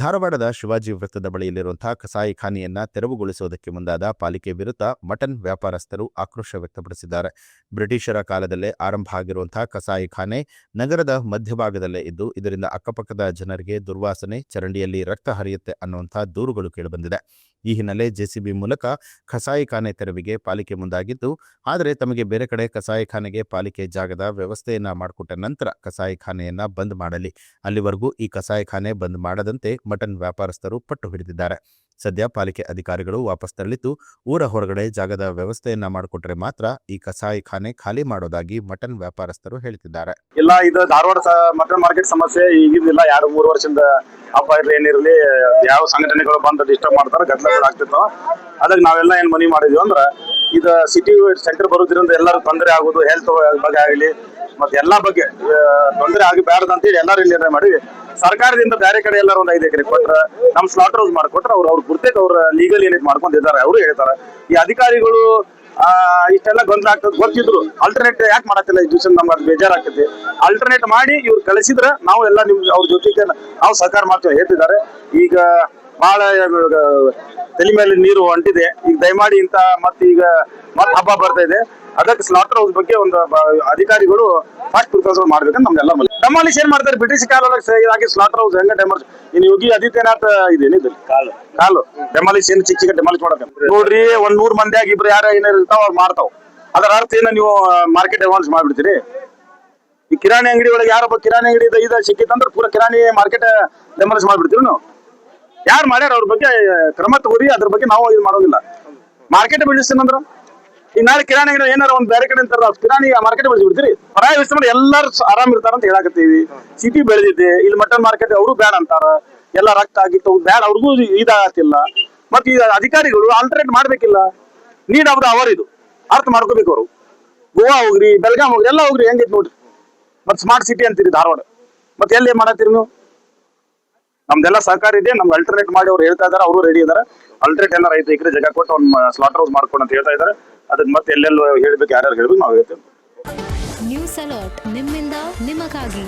ಧಾರವಾಡದ ಶಿವಾಜಿ ವೃತ್ತದ ಬಳಿಯಲ್ಲಿರುವಂತಹ ಕಸಾಯಿಖಾನೆಯನ್ನ ತೆರವುಗೊಳಿಸುವುದಕ್ಕೆ ಮುಂದಾದ ಪಾಲಿಕೆ ವಿರುದ್ಧ ಮಟನ್ ವ್ಯಾಪಾರಸ್ಥರು ಆಕ್ರೋಶ ವ್ಯಕ್ತಪಡಿಸಿದ್ದಾರೆ. ಬ್ರಿಟಿಷರ ಕಾಲದಲ್ಲೇ ಆರಂಭ ಆಗಿರುವಂತಹ ಕಸಾಯಿಖಾನೆ ನಗರದ ಮಧ್ಯಭಾಗದಲ್ಲೇ ಇದ್ದು, ಇದರಿಂದ ಅಕ್ಕಪಕ್ಕದ ಜನರಿಗೆ ದುರ್ವಾಸನೆ, ಚರಂಡಿಯಲ್ಲಿ ರಕ್ತ ಹರಿಯುತ್ತೆ ಅನ್ನುವಂತಹ ದೂರುಗಳು ಕೇಳಿಬಂದಿದೆ. ಈ ಹಿನ್ನೆಲೆ ಜೆಸಿಬಿ ಮೂಲಕ ಕಸಾಯಿಖಾನೆ ತೆರವಿಗೆ ಪಾಲಿಕೆ ಮುಂದಾಗಿದ್ದು, ಆದರೆ ತಮಗೆ ಬೇರೆ ಕಡೆ ಕಸಾಯಿಖಾನೆಗೆ ಪಾಲಿಕೆ ಜಾಗದ ವ್ಯವಸ್ಥೆಯನ್ನ ಮಾಡಿಕೊಟ್ಟ ನಂತರ ಕಸಾಯಿಖಾನೆಯನ್ನ ಬಂದ್ ಮಾಡಲಿ, ಅಲ್ಲಿವರೆಗೂ ಈ ಕಸಾಯಿಖಾನೆ ಬಂದ್ ಮಾಡದಂತೆ ಮಟನ್ ವ್ಯಾಪಾರಸ್ಥರು ಪಟ್ಟು ಹಿಡಿದಿದ್ದಾರೆ. ಸದ್ಯ ಪಾಲಿಕೆ ಅಧಿಕಾರಿಗಳು ವಾಪಸ್ ತೆರಳಿದ್ದು, ಊರ ಹೊರಗಡೆ ಜಾಗದ ವ್ಯವಸ್ಥೆಯನ್ನ ಮಾಡಿಕೊಟ್ರೆ ಮಾತ್ರ ಈ ಕಸಾಯಿಖಾನೆ ಖಾಲಿ ಮಾಡೋದಾಗಿ ಮಟನ್ ವ್ಯಾಪಾರಸ್ಥರು ಹೇಳ್ತಿದ್ದಾರೆ. ಇಲ್ಲ, ಇದು ಧಾರವಾಡ ಮಟನ್ ಮಾರ್ಕೆಟ್ ಸಮಸ್ಯೆ ಈಗಿಲ್ಲ. 2-3 ವರ್ಷದಿಂದ ಹಬ್ಬ ಇರಲಿ ಏನಿರಲಿ, ಯಾವ ಸಂಘಟನೆಗಳು ಬಂದು ಡಿಸ್ಟರ್ಬ್ ಮಾಡ್ತಾರೆ, ಗದ್ದಲಗಳು ಆಗ್ತಿರ್ತಾವ. ಅದಕ್ಕೆ ನಾವೆಲ್ಲ ಏನ್ ಮನವಿ ಮಾಡಿದ್ವಿ ಅಂದ್ರೆ, ಇದು ಸಿಟಿ ಸೆಂಟರ್ ಬರೋದ್ರಿಂದ ಎಲ್ಲರೂ ತೊಂದರೆ ಆಗೋದು, ಹೆಲ್ತ್ ಬಗ್ಗೆ ಆಗಲಿ ಮತ್ತೆ ಎಲ್ಲಾ ಬಗ್ಗೆ ತೊಂದರೆ ಆಗಿ ಬ್ಯಾಡದಂತೇಳಿ ಎಲ್ಲರೂ ನಿರ್ಣಯ ಮಾಡಿವಿ. ಸರ್ಕಾರದಿಂದ ಬೇರೆ ಕಡೆ ಎಲ್ಲರೂ ಒಂದು 5 ಎಕರೆ ಕೊಟ್ರ, ನಮ್ ಸ್ಲಾಟರ್ ಹೌಸ್ ಮಾಡ್ಕೊಟ್ರ ಅವ್ರ ಗುರ್ತೇಕ ಅವ್ರ ಲೀಗಲ್ ಏನಿದ್ ಮಾಡ್ಕೊಂಡಿದ್ದಾರೆ ಅವರು ಹೇಳ್ತಾರೆ. ಈ ಅಧಿಕಾರಿಗಳು ಇಷ್ಟೆಲ್ಲ ಗೊಂದಲ ಆಗ್ತದೆ ಗೊತ್ತಿದ್ರು ಅಲ್ಟರ್ನೇಟ್ ಯಾಕೆ ಮಾಡತ್ತಿಲ್ಲ? ಈ ದಿವಸ ನಮ್ಗೆ ಅದು ಬೇಜಾರಾಗ್ತದೆ. ಅಲ್ಟರ್ನೇಟ್ ಮಾಡಿ ಇವ್ರು ಕಳಿಸಿದ್ರೆ ನಾವು ಎಲ್ಲ ಅವ್ರ ಜೊತೆಗೆ ನಾವು ಸಹಕಾರ ಮಾಡ್ತೇವೆ ಹೇಳ್ತಿದ್ದಾರೆ. ಈಗ ಬಹಳ ತಲೆ ಮೇಲೆ ನೀರು ಹೊಂಟಿದೆ. ಈಗ ದಯಮಾಡಿ ಇಂತ ಮತ್ತೆ ಹಬ್ಬ ಬರ್ತಾ ಇದೆ, ಅದಕ್ಕೆ ಸ್ಲಾಟರ್ ಹೌಸ್ ಬಗ್ಗೆ ಒಂದು ಅಧಿಕಾರಿಗಳು ಫಾಸ್ಟ್ ಪ್ರಿಕಾಷನ್ ಮಾಡ್ಬೇಕಂತ ನಮ್ಗೆಲ್ಲ ಡೆಮಾಲಿಷ್ ಏನ್ ಮಾಡ್ತಾರೆ. ಬ್ರಿಟಿಷ್ ಕಾಲದಲ್ಲಿ ಸ್ಲಾಟರ್ ಹೌಸ್ ಹೆಂಗ ಡೆಮಾಲಿಷ್ ಇನ್ ಯೋಗಿ ಆದಿತ್ಯನಾಥ್ ಇದೇನಿದೆ ಕಾಲು ಡೆಮಾಲಿಷ್ ಏನ್ ಚಿಕ್ಕ ಡೆಮಾಲಿಷ್ ಮಾಡಕ ನೋಡ್ರಿ. 100 ಮಂದಿಯಾಗಿ ಇಬ್ರು ಯಾರ ಏನಾರು ಇರ್ತಾವ ಅವ್ರು ಮಾಡ್ತಾವ್. ಅದರ ಅರ್ಥ ಏನ ನೀವು ಮಾರ್ಕೆಟ್ ಡೆಮಾಲಿಷ್ ಮಾಡ್ಬಿಡ್ತೀರಿ? ಈ ಕಿರಾಣಿ ಅಂಗಡಿ ಒಳಗೆ ಯಾರೊಬ್ಬ ಕಿರಾಣಿ ಅಂಗಡಿ ಇದು ಸಿಕ್ಕಿತ್ತಂದ್ರೆ ಪೂರ ಕಿರಾಣಿ ಮಾರ್ಕೆಟ್ ಡೆಮಾಲಿಷ್ ಮಾಡ್ಬಿಡ್ತೀರಿ ನೀವು? ಯಾರು ಮಾಡ್ಯಾರ ಅವ್ರ ಬಗ್ಗೆ ಕ್ರಮ ತಗೋರಿ. ಅದ್ರ ಬಗ್ಗೆ ನಾವು ಇದು ಮಾಡೋದಿಲ್ಲ. ಮಾರ್ಕೆಟ್ ಬೆಳೆಸ್ತೀನಂದ್ರ ಈಗ ನಾಳೆ ಕಿರಾಣಿ ಅಂಗಡಿ ಏನಾರ ಒಂದ್ ಬೇರೆ ಕಡೆ ಅಂತಾರ, ಕಿರಾಣಿ ಮಾರ್ಕೆಟ್ ಬೆಳೆಸಿ ಬಿಡ್ತೀರಿ? ಪರಾಯ ವ್ಯವಸ್ಥೆ ಮಾಡಿ ಎಲ್ಲಾರು ಆರಾಮ್ ಇರ್ತಾರ ಅಂತ ಹೇಳಾಕತ್ತೀವಿ. ಸಿಟಿ ಬೆಳೆದಿದೆ, ಇಲ್ಲಿ ಮಟನ್ ಮಾರ್ಕೆಟ್ ಅವರು ಬ್ಯಾಡ್ ಅಂತಾರ, ಎಲ್ಲ ರಕ್ತ ಆಗಿತ್ತು ಬ್ಯಾಡ್, ಅವ್ರಿಗೂ ಇದಾಗತ್ತಿಲ್ಲ. ಮತ್ತೆ ಈ ಅಧಿಕಾರಿಗಳು ಆಲ್ಟರ್ನೇಟ್ ಮಾಡ್ಬೇಕಿಲ್ಲ. ನೀಡ್ ಅವ್ರ ಇದು ಅರ್ಥ ಮಾಡ್ಕೋಬೇಕು. ಅವರು ಗೋವಾ ಹೋಗ್ರಿ, ಬೆಳಗಾಂ ಹೋಗ್ರಿ, ಎಲ್ಲ ಹೋಗ್ರಿ, ಹೆಂಗೈತಿ ನೋಡ್ರಿ. ಮತ್ತೆ ಸ್ಮಾರ್ಟ್ ಸಿಟಿ ಅಂತೀರಿ ಧಾರವಾಡ. ಮತ್ತೆ ಎಲ್ಲಿ ಮಾಡತ್ತೀರಿ ನೀವು? ನಮ್ದೆಲ್ಲ ಸಹಕಾರ ಇದೆ. ನಮ್ಗೆ ಅಲ್ಟರ್ನೇಟ್ ಮಾಡಿ ಅವ್ರು ಹೇಳ್ತಾ ಇದಾರೆ, ಅವರು ರೆಡಿ ಇದಾರೆ. ಅಲ್ಟರ್ನೇಟ್ ಎಲ್ಲ 5 ಎಕರೆ ಜಾಗ ಕೊಟ್ಟು ಅವ್ನು ಸ್ಲಾಟರ್ ಹೌಸ್ ಮಾಡ್ಕೊಂಡು ಅಂತ ಹೇಳ್ತಾ ಇದಾರೆ. ಅದಕ್ಕೆ ಮತ್ತೆ ಎಲ್ಲೆಲ್ಲ ಹೇಳ್ಬೇಕು, ಯಾರ್ಯಾರು ಹೇಳ್ಬೇಕು ನಾವು ಹೇಳ್ತೇವೆ. ನ್ಯೂಸ್ ಅಲರ್ಟ್, ನಿಮ್ಮಿಂದ ನಿಮಗಾಗಿ.